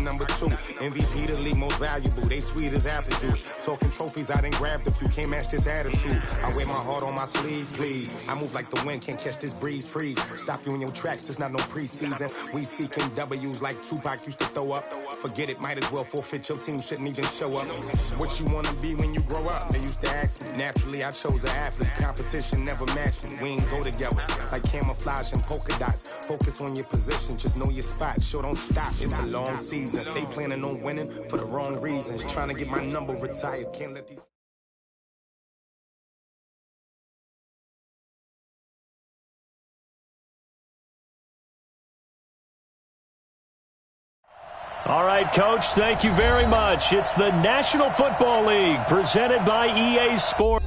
number 2. MVP the league most valuable. They sweet as apple juice. Talking trophies, I done grabbed a few. Can't match this attitude. I wear my heart on my sleeve, please. I move like the wind, can't catch this breeze, freeze. Stop you in your tracks, it's not no preseason. We seeking W's like Tupac used to throw up. Forget it, might as well forfeit. Your team shouldn't even show up. What you wanna be when you grow up? They used to ask me. Naturally, I chose an athlete. Competition never matched me. We ain't go together like camouflage and polka dots. Focus on your position, just know your spot. Sure, don't stop. It's a long season. They planning on winning for the wrong reasons. Trying to get my number retired. Can't let these. All right, Coach, thank you very much. It's the National Football League presented by EA Sports.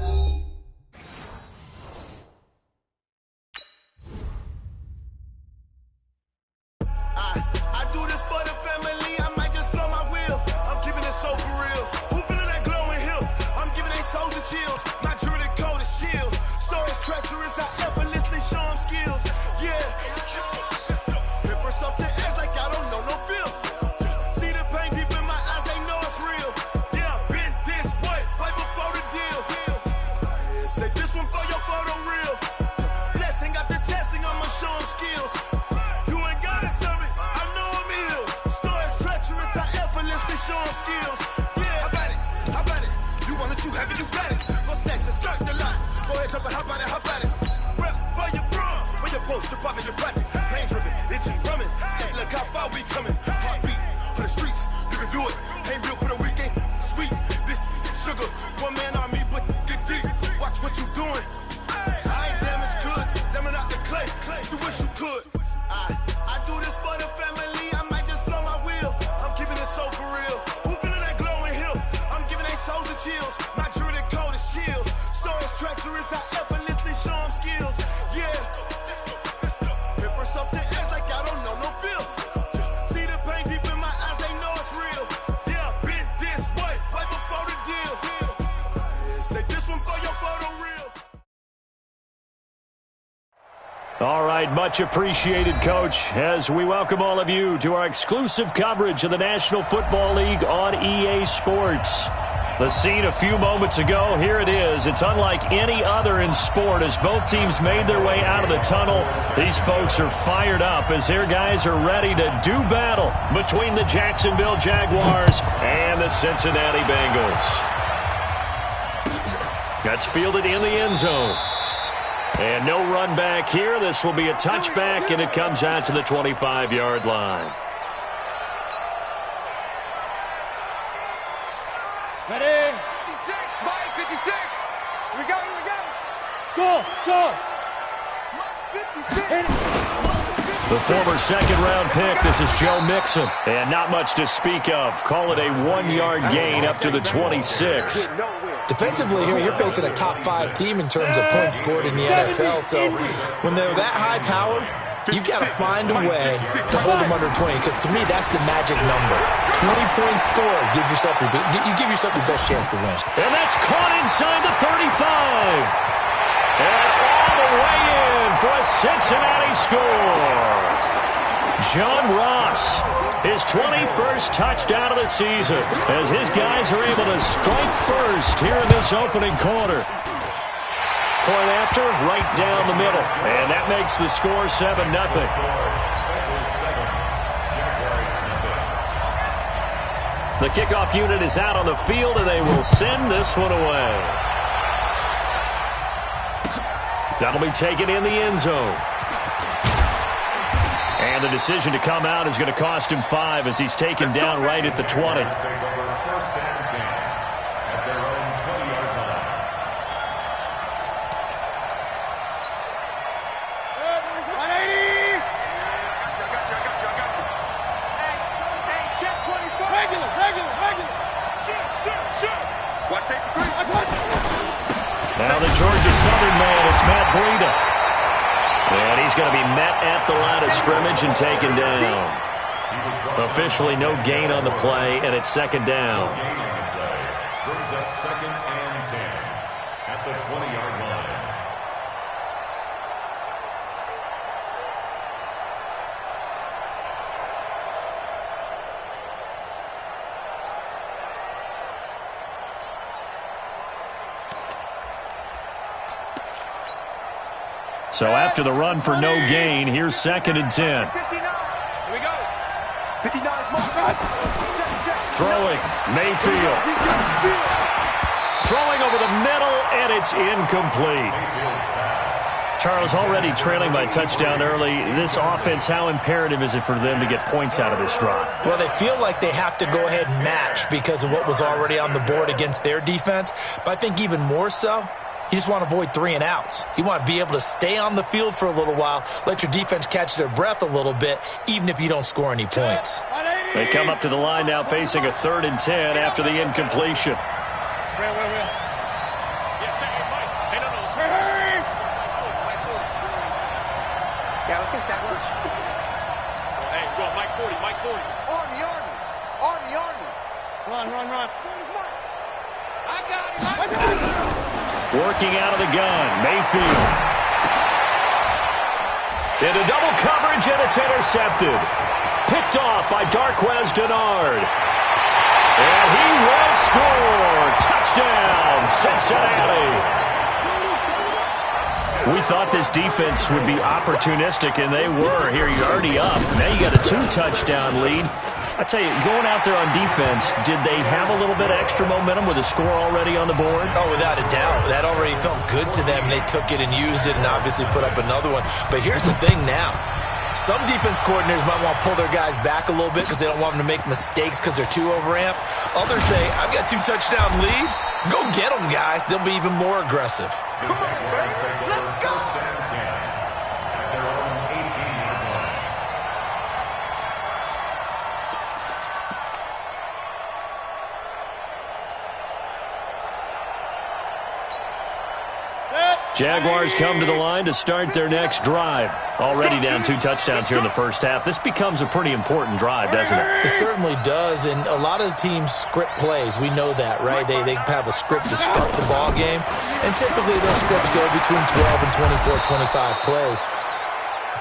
I do this for the family. I might just blow my wheel. I'm keeping it so for real. Who feeling that glowing hill? I'm giving they soldier chills. My druid code is chill. Stories treacherous. I effortlessly show them skills. Yeah. Ripper stuff the edge like I don't know no bill. See the pain deep in my eyes, they know it's real. Yeah, been this way, right before the deal. Say this one for your photo real. Blessing after testing, I'ma show them skills. You ain't gotta tell me, I know I'm ill. Stories treacherous, I effortlessly show them skills. Yeah, how about it? You want it, you have it, you got it. Go snatch it, skirt the lot. Go ahead, jump it, how about it? Rep for your bro, when your post, department, your projects. Pain driven, itching, drumming. Hey, look how far we coming. Heartbeat on the streets, you can do it. Ain't built for the weekend, sweet. This sugar, one man army, but get deep. Watch what you doing. I ain't damaged goods, damn out the clay. You wish you could. I do this for the family. I might just blow my wheel. I'm keeping it so for real. Who feeling that glowing hill? I'm giving they soldier chills. My druid code is chill. Stories treacherous. I effortlessly show them skills. Yeah. Ripper stuff the edge like I don't know no bill. See the pain deep in my eyes, they know it's real. Yeah, been this way, right before the deal. Say this one for your photo reel. All right, much appreciated, Coach, as we welcome all of you to our exclusive coverage of the National Football League on EA Sports. The scene a few moments ago, here it is. It's unlike any other in sport as both teams made their way out of the tunnel. These folks are fired up as their guys are ready to do battle between the Jacksonville Jaguars and the Cincinnati Bengals. That's fielded in the end zone. And no run back here. This will be a touchback, and it comes out to the 25-yard line. Ready? 56, Mike, 56. Here we go, here we go. Go. Mike, 56. The former second-round pick, this is Joe Mixon. And not much to speak of. Call it a 1-yard gain up to the 26. Defensively here, you're facing a top-5 team in terms of points scored in the NFL. So when they're that high-powered, you've got to find a way to hold them under 20, because to me, that's the magic number. 20 points scored, you give yourself your best chance to win. And that's caught inside the 35. And all the way in for a Cincinnati score. John Ross, his 21st touchdown of the season, as his guys are able to strike first here in this opening quarter. Point after, right down the middle. And that makes the score 7-0. The kickoff unit is out on the field, and they will send this one away. That'll be taken in the end zone. And the decision to come out is going to cost him 5 as he's taken down right at the 20. Now the Georgia Southern man, it's Matt Breida. And he's going to be met at the line of scrimmage and taken down. Officially no gain on the play, and it's second down. Brings up 2nd and 10 at the 20-yard line. So after the run for no gain, here's 2nd and 10. 59. Here we go. 59 mark. Throwing, Mayfield. Throwing over the middle, and it's incomplete. Charles, already trailing by touchdown early. This offense, how imperative is it for them to get points out of this drive? Well, they feel like they have to go ahead and match because of what was already on the board against their defense. But I think even more so, you just want to avoid 3 and outs. You want to be able to stay on the field for a little while, let your defense catch their breath a little bit, even if you don't score any points. They come up to the line now facing a 3rd and 10 after the incompletion. Yeah, let's get sack lunch. Hey, go on, Mike 40, Mike 40. Army. Run. I got him. Working out of the gun, Mayfield. Into double coverage, and it's intercepted. Picked off by Darquez Denard. And he will score. Touchdown, Cincinnati. We thought this defense would be opportunistic, and they were. Here, you're already up. Now you got a 2-touchdown lead. I tell you, going out there on defense, did they have a little bit of extra momentum with a score already on the board? Oh, without a doubt. That already felt good to them, and they took it and used it and obviously put up another one. But here's the thing now. Some defense coordinators might want to pull their guys back a little bit because they don't want them to make mistakes because they're too overamped. Others say, I've got 2-touchdown lead. Go get them, guys. They'll be even more aggressive. Come on, baby. Let's go. Jaguars come to the line to start their next drive. Already down 2 touchdowns here in the first half. This becomes a pretty important drive, doesn't it? It certainly does, and a lot of the teams script plays. We know that, right? They have a script to start the ball game, and typically those scripts go between 12 and 24, 25 plays.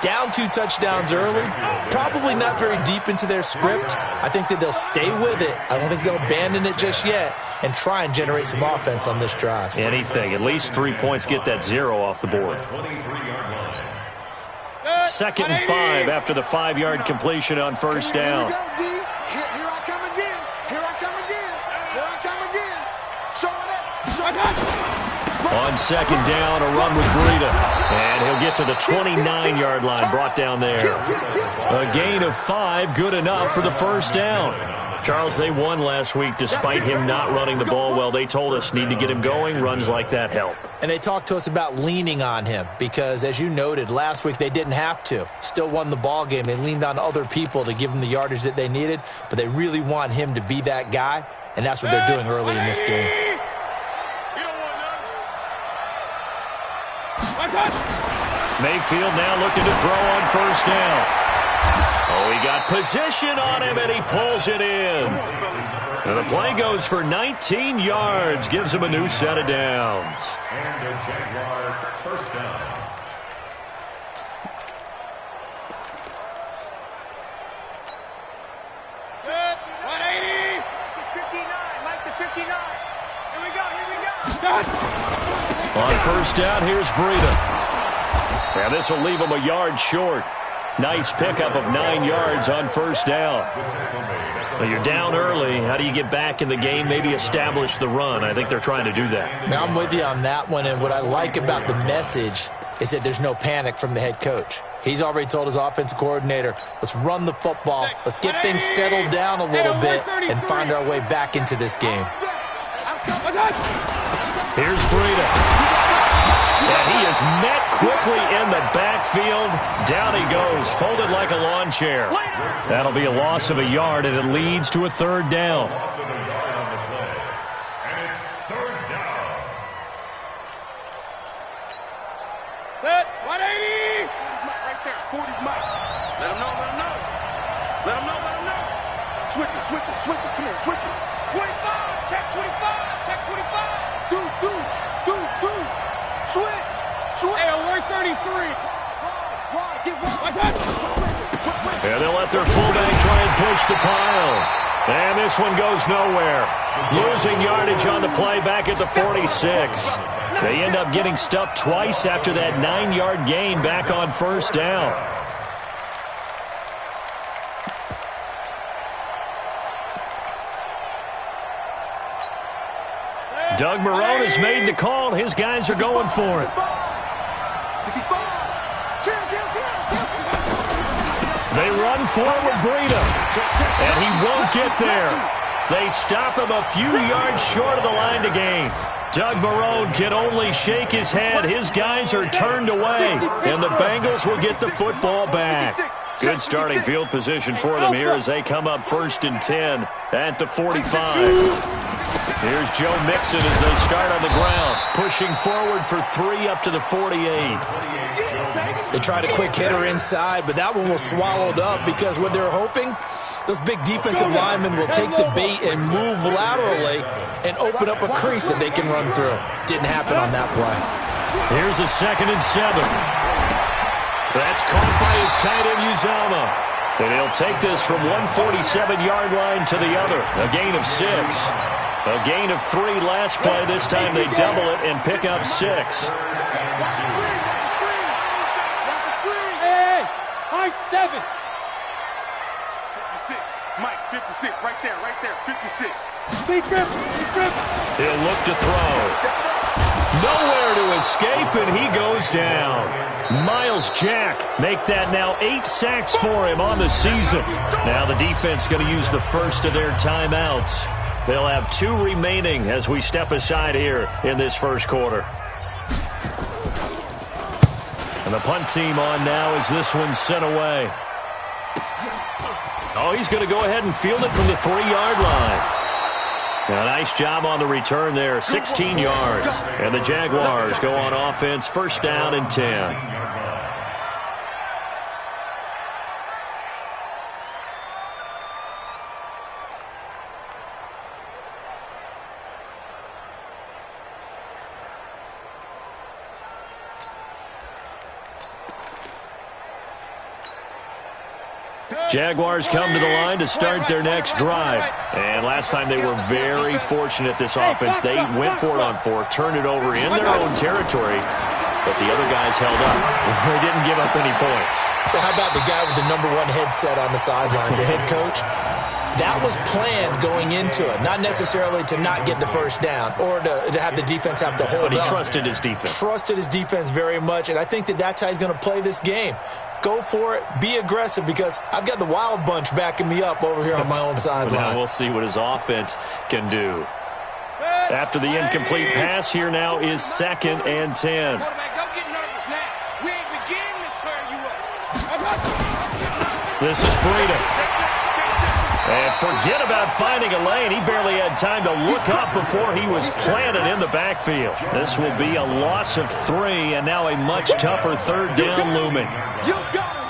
Down 2 touchdowns early, probably not very deep into their script. I think that they'll stay with it. I don't think they'll abandon it just yet and try and generate some offense on this drive. Anything. At least 3 points, get that 0 off the board. 2nd and 5 after the 5-yard completion on first down. Here I come again. Show it up. On 2nd down, a run with Breida. And he'll get to the 29-yard line, brought down there. A gain of 5, good enough for the first down. Charles, they won last week despite him not running the ball well. They told us need to get him going. Runs like that help. And they talked to us about leaning on him because, as you noted, last week they didn't have to. Still won the ball game. They leaned on other people to give them the yardage that they needed, but they really want him to be that guy, and that's what they're doing early in this game. Mayfield now looking to throw on first down. Oh, he got position on him, and he pulls it in. And the play goes for 19 yards, gives him a new set of downs. And a Jaguar first down. Set, 180. It's 59. Mike to 59. Here we go. On first down, here's Breida. And this will leave him a yard short. Nice pickup of 9 yards on first down. Well, you're down early. How do you get back in the game, maybe establish the run? I think they're trying to do that. Now, I'm with you on that one, and what I like about the message is that there's no panic from the head coach. He's already told his offensive coordinator, let's run the football, let's get things settled down a little bit, and find our way back into this game. Here's Breida. And he is met quickly in the backfield. Down he goes, folded like a lawn chair. That'll be a loss of a yard, and it leads to a 3rd down. Loss of a yard on the play. And it's 3rd down. Set, 180. 40's Mike right there. 40's Mike. Let him know. Switch it. Come here, switch it. 25, check 25. Deuce. Switch. Hey, alert 33. Wide, get wide. And they'll let their fullback try and push the pile. And this one goes nowhere. Losing yardage on the play back at the 46. They end up getting stuffed twice after that 9-yard gain back on first down. Doug Marrone has made the call. His guys are going for it. They run forward Breida, and he won't get there. They stop him a few yards short of the line to gain. Doug Marrone can only shake his head. His guys are turned away, and the Bengals will get the football back. Good starting field position for them here as they come up 1st and 10 at the 45. Here's Joe Mixon as they start on the ground, pushing forward for 3 up to the 48. They tried a quick hitter inside, but that one was swallowed up because what they're hoping, those big defensive linemen will take the bait and move laterally and open up a crease that they can run through. Didn't happen on that play. Here's a 2nd and 7. That's caught by his tight end, Uzomah. And he'll take this from 147-yard line to the other. A gain of 6. A gain of 3 last play. This time they double it and pick up 6. Hey, high 7. 56. Mike, 56. Right there, 56. He'll look to throw. Nowhere to escape, and he goes down. Miles Jack make that now 8 sacks for him on the season. Now the defense going to use the first of their timeouts. They'll have 2 remaining as we step aside here in this first quarter. And the punt team on now as this one's sent away. Oh, he's going to go ahead and field it from the 3-yard line. A nice job on the return there, 16 yards. And the Jaguars go on offense, 1st down and 10. Jaguars come to the line to start their next drive. And last time they were very fortunate, this offense. They went for it on 4, turned it over in their own territory, but the other guys held up. They didn't give up any points. So how about the guy with the #1 headset on the sidelines, the head coach? That was planned going into it, not necessarily to not get the first down or to have the defense have to hold up. But he trusted his defense. Trusted his defense very much, and I think that's how he's going to play this game. Go for it. Be aggressive because I've got the Wild Bunch backing me up over here on my own sideline. Now we'll see what his offense can do. After the incomplete pass, here now is 2nd and 10. Quarterback, don't get nervous now. We ain't beginning to turn you up. This is Breida. And forget about finding a lane. He barely had time to look up before he was planted in the backfield. This will be a loss of 3, and now a much tougher 3rd down looming. You got him.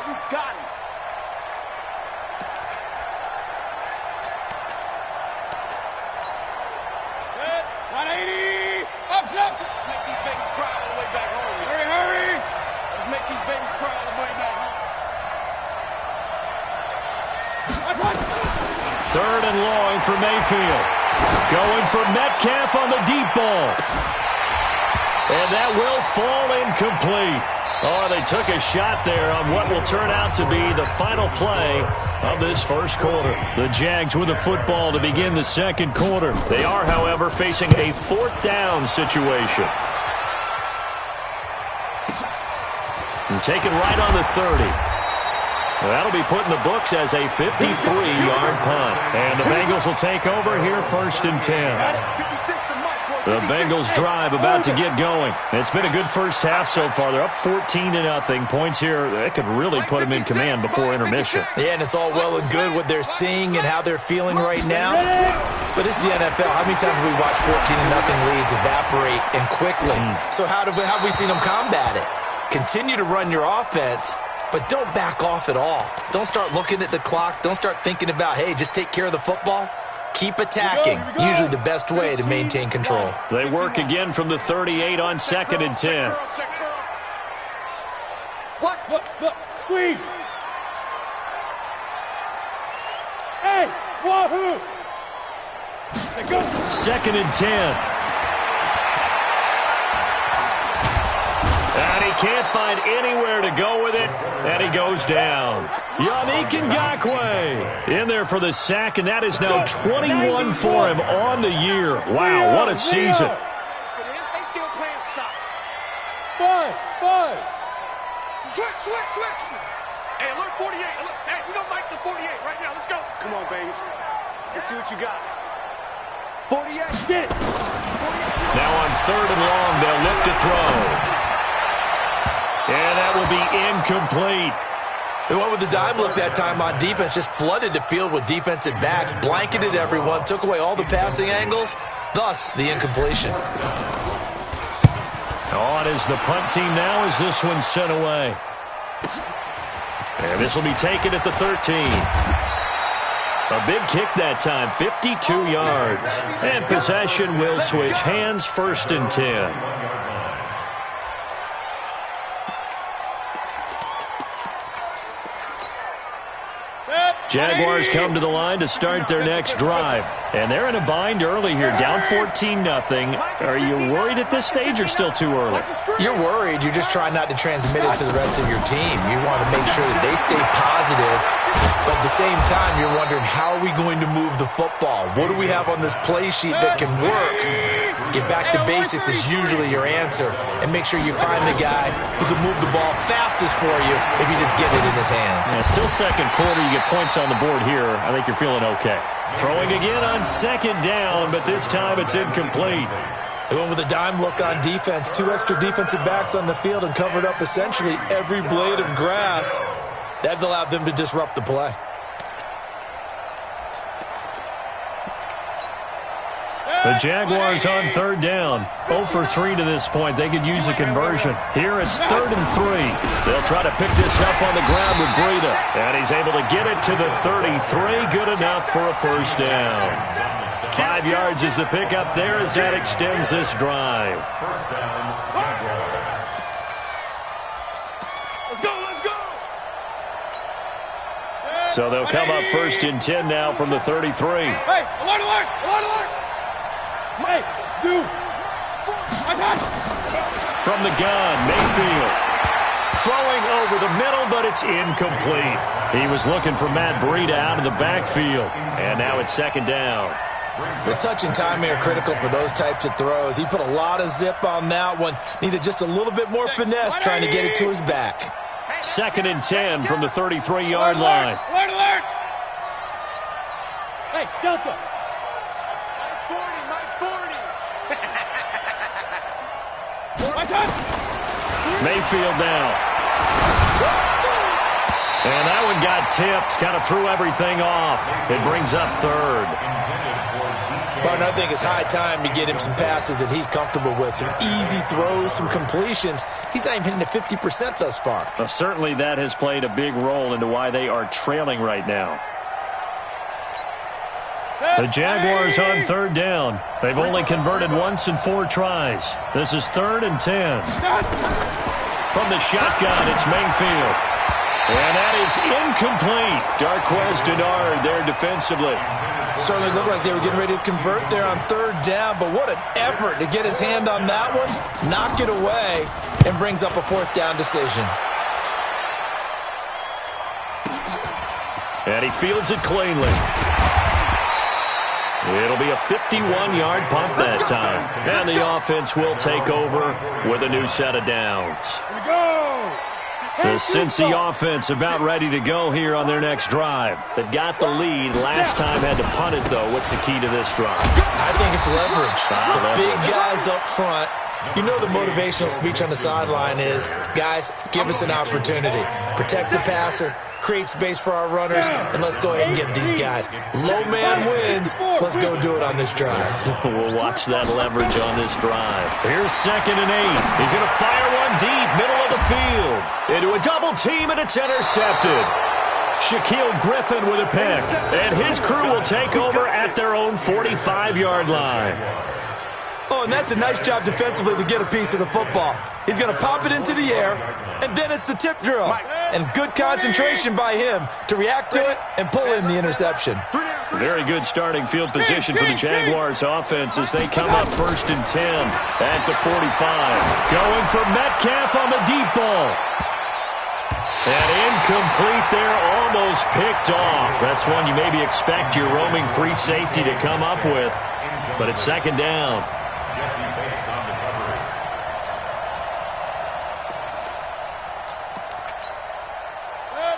You got him. Good. 180. Up, up. Let's make these babies cry all the way back home. Hurry, hurry. Let's make these babies cry all the way back home. 3rd and long for Mayfield. Going for Metcalf on the deep ball. And that will fall incomplete. Oh, they took a shot there on what will turn out to be the final play of this first quarter. The Jags with the football to begin the second quarter. They are, however, facing a 4th down situation. And taken right on the 30. That'll be put in the books as a 53-yard punt. And the Bengals will take over here 1st and 10. The Bengals drive about to get going. It's been a good first half so far. They're up 14-0. Points here, that could really put them in command before intermission. Yeah, and it's all well and good what they're seeing and how they're feeling right now. But this is the NFL. How many times have we watched 14-0 leads evaporate and quickly? So how have we seen them combat it? Continue to run your offense, but don't back off at all. Don't start looking at the clock. Don't start thinking about, hey, just take care of the football. Keep attacking. Usually the best way to maintain control. They work again from the 38 on 2nd and 10. What? Look. Squeeze. Hey, wahoo. Go. 2nd and 10. And he can't find anywhere to go with it, and he goes down. Yannick Ngakoue in there for the sack, and that is now 21 for him on the year. Wow, what a season. They still playing soccer. Five. Switch. Hey, alert 48. Hey, we don't like the 48 right now. Let's go. Come on, baby. Let's see what you got. 48, get it. 48. Now on 3rd and long, they'll look to throw. And that will be incomplete. They went with the dime look that time on defense, just flooded the field with defensive backs, blanketed everyone, took away all the passing angles, thus the incompletion. On is the punt team now as this one's sent away. And this will be taken at the 13. A big kick that time, 52 yards. And possession will switch hands, 1st and 10. Jaguars come to the line to start their next drive. And they're in a bind early here, down 14-0. Are you worried at this stage or still too early? You're worried. You're just trying not to transmit it to the rest of your team. You want to make sure that they stay positive. But at the same time, you're wondering, how are we going to move the football? What do we have on this play sheet that can work? Get back to basics is usually your answer. And make sure you find the guy who can move the ball fastest for you if you just get it in his hands. Yeah, still second quarter. You get points on the board here. I think you're feeling okay. Throwing again on 2nd down, but this time it's incomplete. They went with a dime look on defense. 2 extra defensive backs on the field and covered up essentially every blade of grass. That allowed them to disrupt the play. The Jaguars on 3rd down. 0 for 3 to this point. They could use a conversion. Here it's 3rd and 3. They'll try to pick this up on the ground with Breida. And he's able to get it to the 33. Good enough for a 1st down. 5 yards is the pickup there as that extends this drive. First down, Jaguars. Let's go. So they'll come up 1st and 10 now from the 33. Hey, alert. Mike, two. From the gun, Mayfield. Throwing over the middle, but it's incomplete. He was looking for Matt Breida out of the backfield. And now it's 2nd down. The touch and timing are critical for those types of throws. He put a lot of zip on that one. Needed just a little bit more finesse trying to get it to his back. 2nd and 10 from the 33-yard line. Alert. Hey, Delta. Mayfield now. And that one got tipped, kind of threw everything off. It brings up 3rd. Well, I think it's high time to get him some passes that he's comfortable with. Some easy throws, some completions. He's not even hitting to 50% thus far. Well, certainly that has played a big role into why they are trailing right now. The Jaguars on 3rd down. They've only converted once in 4 tries. This is 3rd and 10. From the shotgun, it's Mayfield. And that is incomplete. Darquez Denard there defensively. Certainly looked like they were getting ready to convert there on 3rd down, but what an effort to get his hand on that one, knock it away, and brings up a 4th down decision. And he fields it cleanly. It'll be a 51-yard punt that time. And the offense will take over with a new set of downs. Here we go. The Cincy offense about ready to go here on their next drive. They've got the lead. Last time had to punt it, though. What's the key to this drive? I think it's leverage. The big guys up front. You know the motivational speech on the sideline is, guys, give us an opportunity. Protect the passer, create space for our runners, and let's go ahead and get these guys. Low man wins. Let's go do it on this drive. We'll watch that leverage on this drive. Here's 2nd and 8. He's going to fire one deep, middle of the field. Into a double team, and it's intercepted. Shaquille Griffin with a pick. And his crew will take over at their own 45-yard line. Oh, and that's a nice job defensively to get a piece of the football. He's going to pop it into the air, and then it's the tip drill. And good concentration by him to react to it and pull in the interception. Very good starting field position for the Jaguars offense as they come up 1st and 10 at the 45. Going for Metcalf on the deep ball. And incomplete there, almost picked off. That's one you maybe expect your roaming free safety to come up with. But it's 2nd down.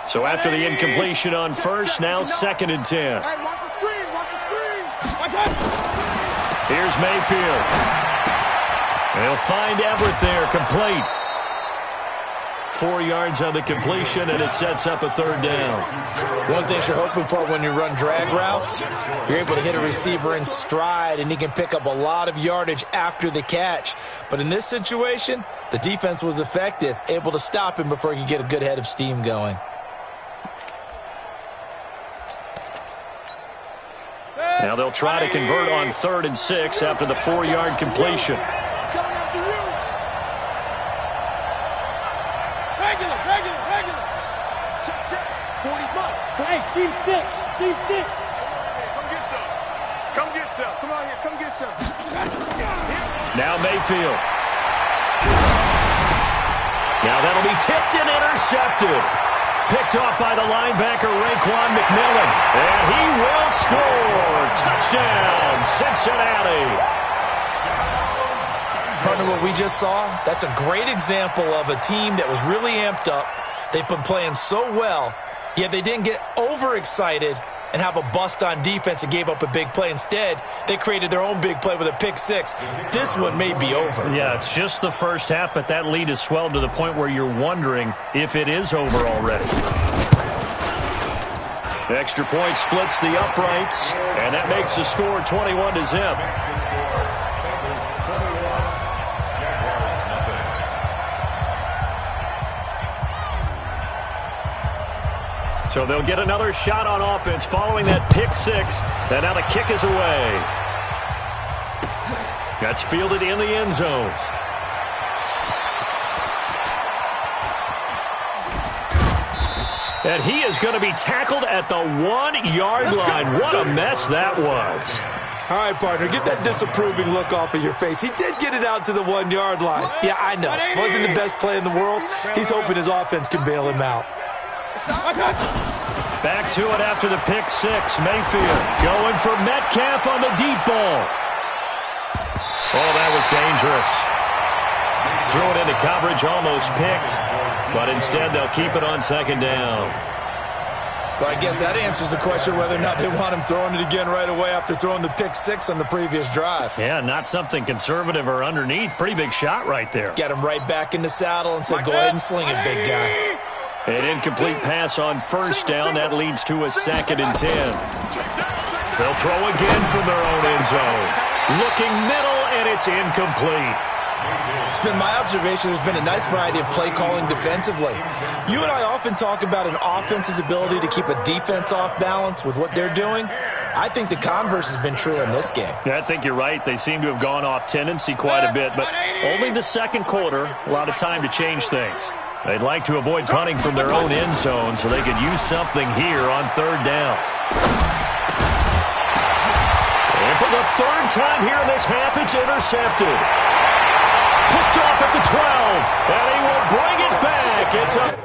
So after the incompletion on 1st, now 2nd and 10. Hey, watch the screen, watch the screen. Here's Mayfield. They'll find Everett there, complete. 4 yards on the completion, and it sets up a 3rd down. One thing you're hoping for when you run drag routes, you're able to hit a receiver in stride, and he can pick up a lot of yardage after the catch. But in this situation, the defense was effective, able to stop him before he could get a good head of steam going. Now they'll try to convert on 3rd and 6 after the 4-yard completion. Coming after you. Regular. Check. 45. Hey, Steve 6. Come get some. Come on here, come get some. Now Mayfield. Now that'll be tipped and intercepted. Picked off by the linebacker, Raekwon McMillan. And he will score. Touchdown, Cincinnati. Partner, what we just saw, that's a great example of a team that was really amped up. They've been playing so well, yet they didn't get overexcited and have a bust on defense and gave up a big play. Instead, they created their own big play with a pick 6. This one may be over. Yeah, it's just the first half, but that lead has swelled to the point where you're wondering if it is over already. The extra point splits the uprights, and that makes the score 21-0. So they'll get another shot on offense following that pick 6. And now the kick is away. That's fielded in the end zone. And he is going to be tackled at the 1-yard line. What a mess that was. All right, partner, get that disapproving look off of your face. He did get it out to the 1-yard line. Yeah, I know. Wasn't the best play in the world. He's hoping his offense can bail him out. Back to it after the pick 6. Mayfield going for Metcalf on the deep ball. Oh, that was dangerous. Threw it into coverage, almost picked. But instead, they'll keep it on 2nd down. Well, I guess that answers the question whether or not they want him throwing it again right away after throwing the pick 6 on the previous drive. Yeah, not something conservative or underneath. Pretty big shot right there. Got him right back in the saddle and said, go ahead and sling it, big guy. An incomplete pass on 1st down. That leads to a 2nd and 10. They'll throw again from their own end zone. Looking middle, and it's incomplete. It's been my observation there's been a nice variety of play calling defensively. You and I often talk about an offense's ability to keep a defense off balance with what they're doing. I think the converse has been true in this game. Yeah, I think you're right. They seem to have gone off tendency quite a bit, but only the 2nd quarter, a lot of time to change things. They'd like to avoid punting from their own end zone so they could use something here on 3rd down. And for the 3rd time here in this half, it's intercepted. Picked off at the 12, and he will bring it back. It's up.